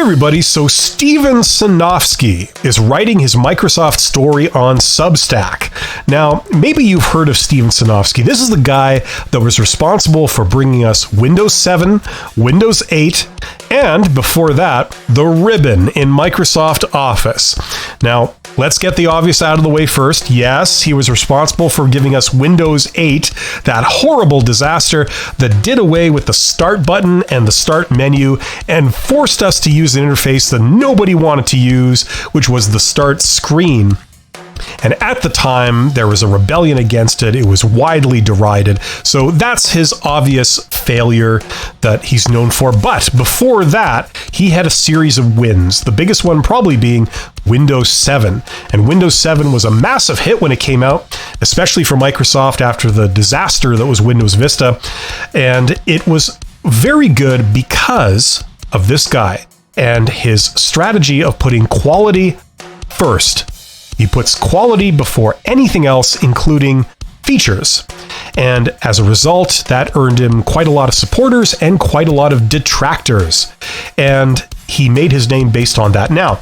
everybody, so Steven Sinofsky is writing his Microsoft story on Substack. Now, maybe you've heard of Steven Sinofsky. This is the guy that was responsible for bringing us Windows 7, Windows 8, and before that, the ribbon in Microsoft Office. Now, let's get the obvious out of the way first. Yes, he was responsible for giving us Windows 8, that horrible disaster that did away with the Start button and the Start menu and forced us to use an interface that nobody wanted to use, which was the Start screen. And at the time, there was a rebellion against it. It was widely derided. So that's his obvious failure that he's known for. But before that, he had a series of wins. The biggest one probably being Windows 7. And Windows 7 was a massive hit when it came out, especially for Microsoft after the disaster that was Windows Vista. And it was very good because of this guy and his strategy of putting quality first. He puts quality before anything else, including features. And as a result, that earned him quite a lot of supporters and quite a lot of detractors. And he made his name based on that. Now,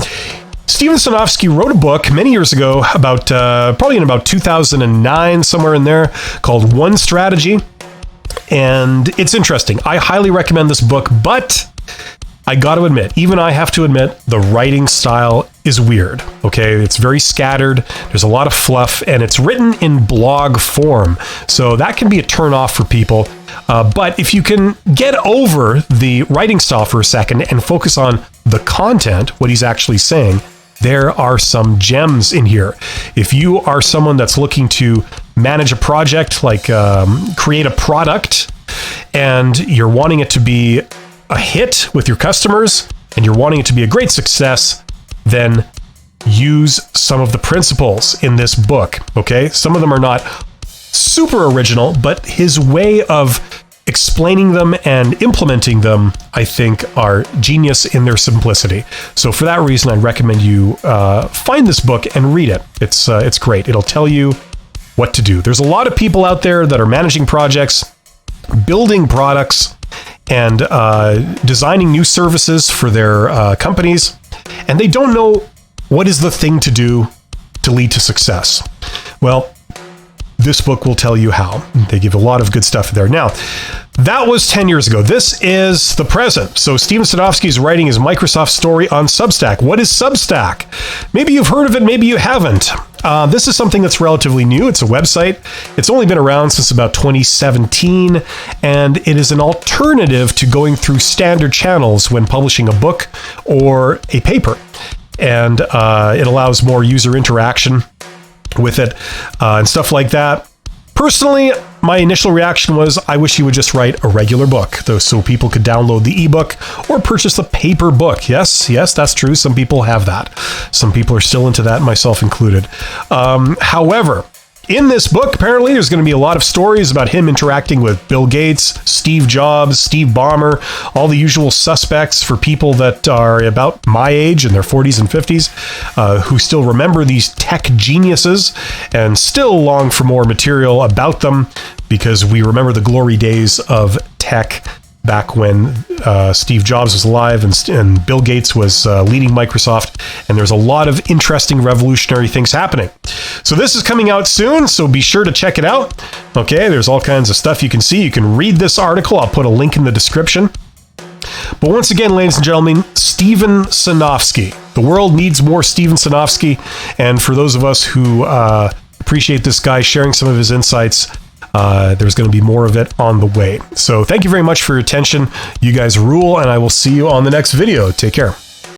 Steven Sinofsky wrote a book many years ago about, probably in about 2009, somewhere in there, called One Strategy. And it's interesting. I highly recommend this book, but I got to admit, even I have to admit, the writing style is weird. Okay, it's very scattered. There's a lot of fluff, and it's written in blog form. So that can be a turn-off for people. But if you can get over the writing style for a second and focus on the content, what he's actually saying, there are some gems in here. If you are someone that's looking to manage a project, like create a product, and you're wanting it to be a hit with your customers, and you're wanting it to be a great success, then use some of the principles in this book, okay? Some of them are not super original, but his way of explaining them and implementing them, I think, are genius in their simplicity. So for that reason, I recommend you find this book and read it. It's great. It'll tell you what to do. There's a lot of people out there that are managing projects, building products, and designing new services for their companies, and they don't know what is the thing to do to lead to success. Well, this book will tell you how. They give a lot of good stuff there. Now, that was 10 years ago. This is the present. So Steven Sinofsky is writing his Microsoft story on Substack. What is Substack? Maybe you've heard of it, maybe you haven't. This is something that's relatively new. It's a website. It's only been around since about 2017, and it is an alternative to going through standard channels when publishing a book or a paper. And it allows more user interaction with it and stuff like that. Personally, my initial reaction was, I wish he would just write a regular book, though, so people could download the ebook or purchase the paper book. Yes, that's true. Some people have that. Some people are still into that, myself included. However, in this book, apparently, there's going to be a lot of stories about him interacting with Bill Gates, Steve Jobs, Steve Ballmer, all the usual suspects for people that are about my age in their 40s and 50s, who still remember these tech geniuses and still long for more material about them, because we remember the glory days of tech back when Steve Jobs was alive and Bill Gates was leading Microsoft, and there's a lot of interesting revolutionary things happening. So this is coming out soon, so be sure to check it out. Okay, there's all kinds of stuff you can see. You can read this article. I'll put a link in the description. But once again, ladies and gentlemen, Steven Sinofsky. The world needs more Steven Sinofsky, and for those of us who appreciate this guy sharing some of his insights, there's going to be more of it on the way. So thank you very much for your attention. You guys rule, and I will see you on the next video. Take care.